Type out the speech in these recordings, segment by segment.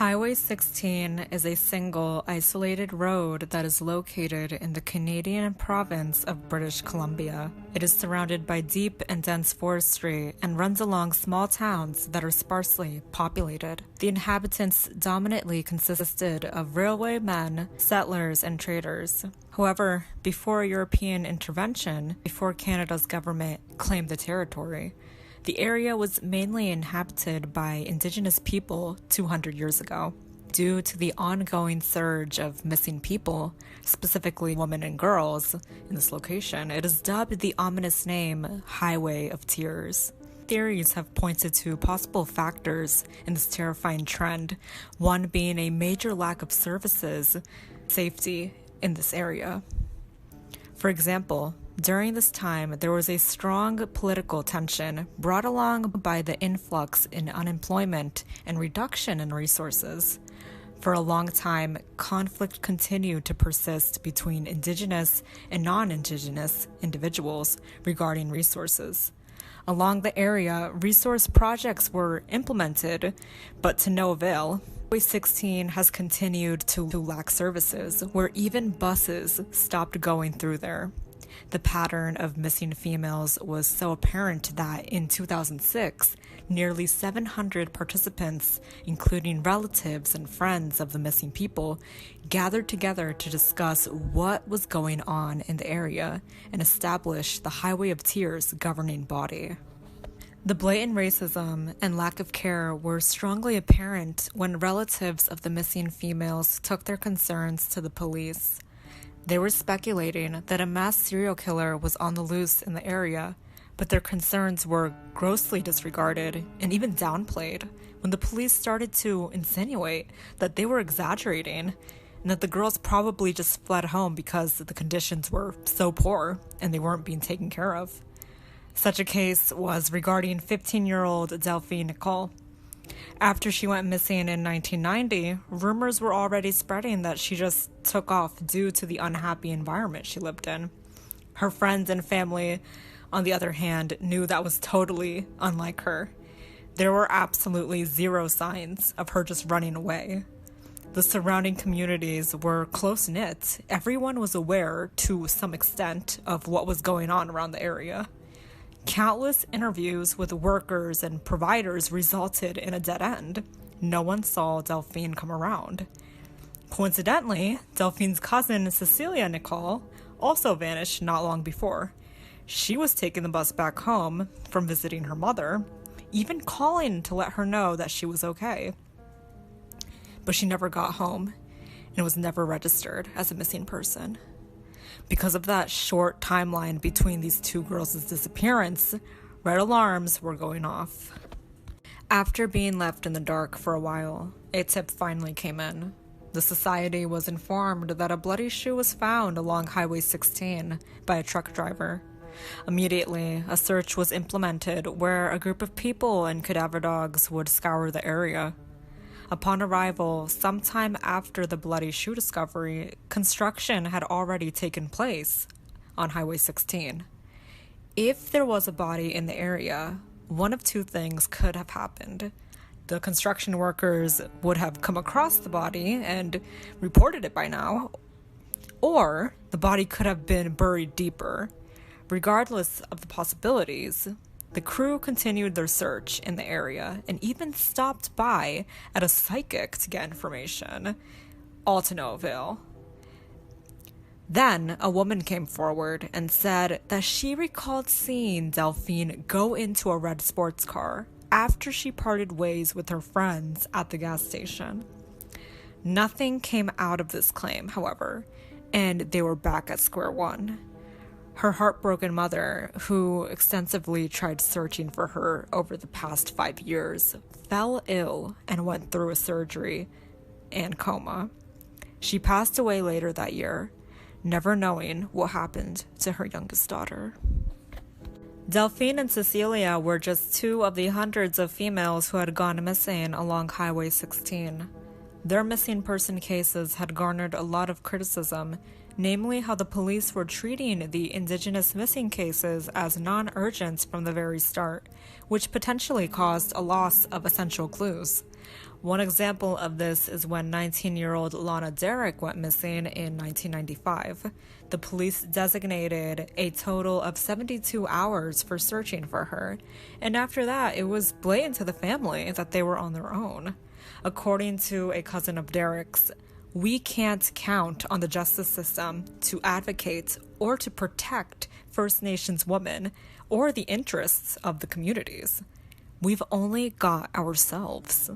Highway 16 is a single, isolated road that is located in the Canadian province of British Columbia. It is surrounded by deep and dense forestry and runs along small towns that are sparsely populated. The inhabitants dominantly consisted of railwaymen, settlers, and traders. However, before European intervention, before Canada's government claimed the territory, the area was mainly inhabited by Indigenous people 200 years ago. Due to the ongoing surge of missing people, specifically women and girls, in this location, it is dubbed the ominous name Highway of Tears. Theories have pointed to possible factors in this terrifying trend, one being a major lack of services, safety in this area. For example, during this time, there was a strong political tension brought along by the influx in unemployment and reduction in resources. For a long time, conflict continued to persist between Indigenous and non-Indigenous individuals regarding resources. Along the area, resource projects were implemented, but to no avail. Highway 16 has continued to lack services, where even buses stopped going through there. The pattern of missing females was so apparent that in 2006, nearly 700 participants, including relatives and friends of the missing people, gathered together to discuss what was going on in the area and establish the Highway of Tears governing body. The blatant racism and lack of care were strongly apparent when relatives of the missing females took their concerns to the police. They were speculating that a mass serial killer was on the loose in the area, but their concerns were grossly disregarded and even downplayed when the police started to insinuate that they were exaggerating and that the girls probably just fled home because the conditions were so poor and they weren't being taken care of. Such a case was regarding 15-year-old Delphine Nicole. After she went missing in 1990, rumors were already spreading that she just took off due to the unhappy environment she lived in. Her friends and family, on the other hand, knew that was totally unlike her. There were absolutely zero signs of her just running away. The surrounding communities were close-knit. Everyone was aware, to some extent, of what was going on around the area. Countless interviews with workers and providers resulted in a dead end. No one saw Delphine come around. Coincidentally, Delphine's cousin, Cecilia Nicole, also vanished not long before. She was taking the bus back home from visiting her mother, even calling to let her know that she was okay. But she never got home and was never registered as a missing person. Because of that short timeline between these two girls' disappearance, red alarms were going off. After being left in the dark for a while, a tip finally came in. The society was informed that a bloody shoe was found along Highway 16 by a truck driver. Immediately, a search was implemented where a group of people and cadaver dogs would scour the area. Upon arrival, sometime after the bloody shoe discovery, construction had already taken place on Highway 16. If there was a body in the area, one of two things could have happened. The construction workers would have come across the body and reported it by now, or the body could have been buried deeper. Regardless of the possibilities, the crew continued their search in the area and even stopped by at a psychic to get information, all to no avail. Then a woman came forward and said that she recalled seeing Delphine go into a red sports car after she parted ways with her friends at the gas station. Nothing came out of this claim, however, and they were back at square one. Her heartbroken mother, who extensively tried searching for her over the past 5 years, fell ill and went through a surgery and coma. She passed away later that year, never knowing what happened to her youngest daughter. Delphine and Cecilia were just two of the hundreds of females who had gone missing along Highway 16. Their missing person cases had garnered a lot of criticism, namely how the police were treating the Indigenous missing cases as non-urgent from the very start, which potentially caused a loss of essential clues. One example of this is when 19-year-old Lana Derrick went missing in 1995. The police designated a total of 72 hours for searching for her, and after that, it was blatant to the family that they were on their own. According to a cousin of Derrick's, "We can't count on the justice system to advocate or to protect First Nations women or the interests of the communities. We've only got ourselves."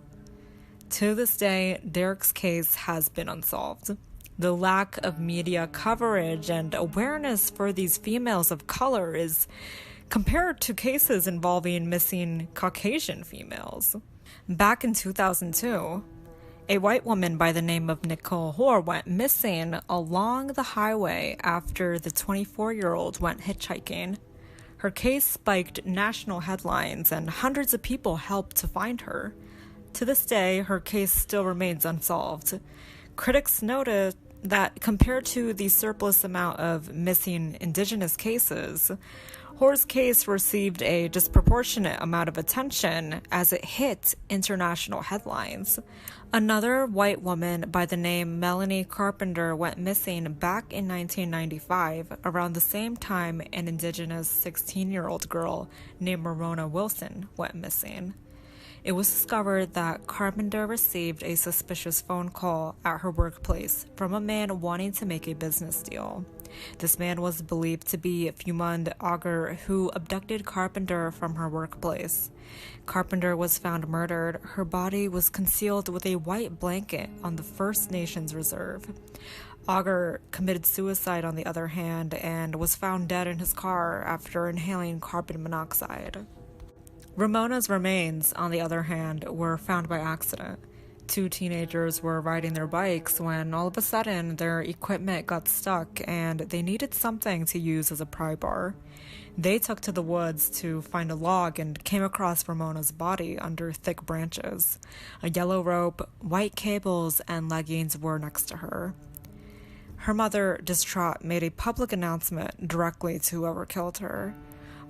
To this day, Derrick's case has been unsolved. The lack of media coverage and awareness for these females of color is compared to cases involving missing Caucasian females. Back in 2002, a white woman by the name of Nicole Hoare went missing along the highway after the 24-year-old went hitchhiking. Her case spiked national headlines and hundreds of people helped to find her. To this day, her case still remains unsolved. Critics noted that compared to the surplus amount of missing Indigenous cases, Hoare's case received a disproportionate amount of attention as it hit international headlines. Another white woman by the name Melanie Carpenter went missing back in 1995, around the same time an Indigenous 16-year-old girl named Marona Wilson went missing. It was discovered that Carpenter received a suspicious phone call at her workplace from a man wanting to make a business deal. This man was believed to be Fumund Auger, who abducted Carpenter from her workplace. Carpenter was found murdered. Her body was concealed with a white blanket on the First Nations Reserve. Auger committed suicide, on the other hand, and was found dead in his car after inhaling carbon monoxide. Ramona's remains, on the other hand, were found by accident. Two teenagers were riding their bikes when all of a sudden their equipment got stuck and they needed something to use as a pry bar. They took to the woods to find a log and came across Ramona's body under thick branches. A yellow rope, white cables, and leggings were next to her. Her mother, distraught, made a public announcement directly to whoever killed her.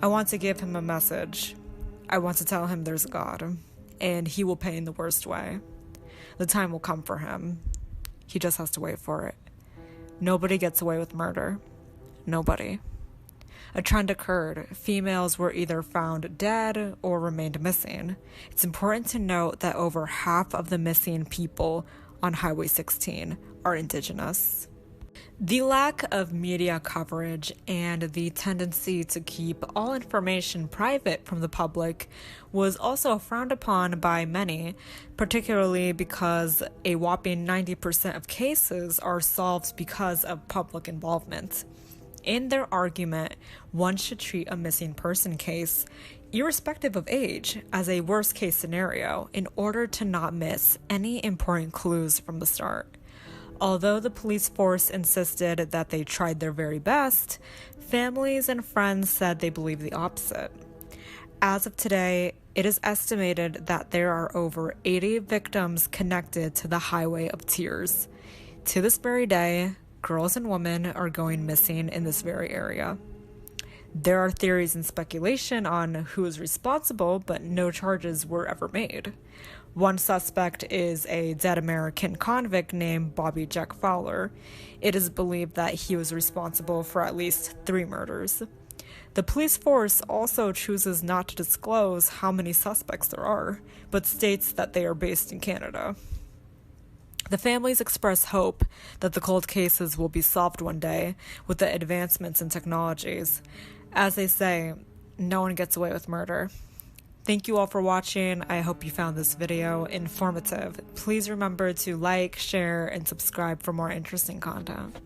"I want to give him a message. I want to tell him there's a God, and he will pay in the worst way. The time will come for him. He just has to wait for it. Nobody gets away with murder. Nobody." A trend occurred. Females were either found dead or remained missing. It's important to note that over half of the missing people on Highway 16 are Indigenous. The lack of media coverage and the tendency to keep all information private from the public was also frowned upon by many, particularly because a whopping 90% of cases are solved because of public involvement. In their argument, one should treat a missing person case, irrespective of age, as a worst-case scenario in order to not miss any important clues from the start. Although the police force insisted that they tried their very best, families and friends said they believe the opposite. As of today, it is estimated that there are over 80 victims connected to the Highway of Tears. To this very day, girls and women are going missing in this very area. There are theories and speculation on who is responsible, but no charges were ever made. One suspect is a dead American convict named Bobby Jack Fowler. It is believed that he was responsible for at least 3 murders. The police force also chooses not to disclose how many suspects there are, but states that they are based in Canada. The families express hope that the cold cases will be solved one day with the advancements in technologies. As they say, no one gets away with murder. Thank you all for watching. I hope you found this video informative. Please remember to like, share, and subscribe for more interesting content.